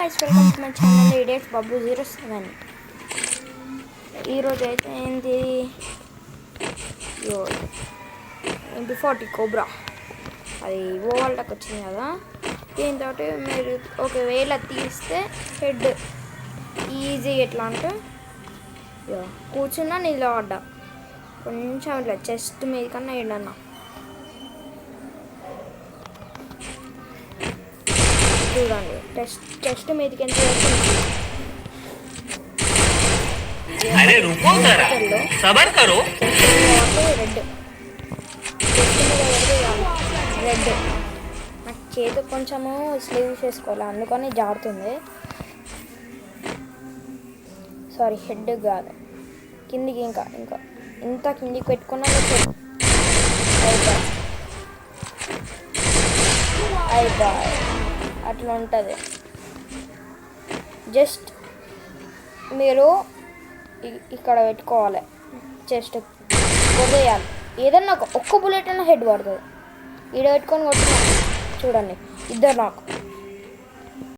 guys, welcome to my channel Idiots Babu07. ఈరోజు అయితే ఏంటి MP40 కోబ్రా అది ఓవర్లోకి వచ్చింది కదా. దీంతో మీరు ఒకవేళ తీస్తే హెడ్ ఈజీ ఎట్లా అంటే కూర్చున్నా నిలబడ్డా కొంచెం ఇట్లా చెస్ట్ మీద కన్నా ఏంటన్నా చూడండి టెస్ట్ మీదకి ఎంత अरे रुको जरा सबर करो రెడ్ నాకు చేతి కొంచెము స్లీవ్స్ వేసుకోవాలి అందుకని జారుతుంది. సారీ హెడ్ కాదు కిందికి ఇంకా ఇంత కిందికి పెట్టుకున్నా అయిపోయి అట్లా ఉంటుంది. జస్ట్ మీరు ఇక్కడ పెట్టుకోవాలి, చెస్ట్ కొట్టేయాలి. ఏదన్నా ఒక్క బుల్లెట్ అయినా హెడ్ పడుతుంది. ఈడ పెట్టుకొని కొట్టిన చూడండి ఇద్దరు నాకు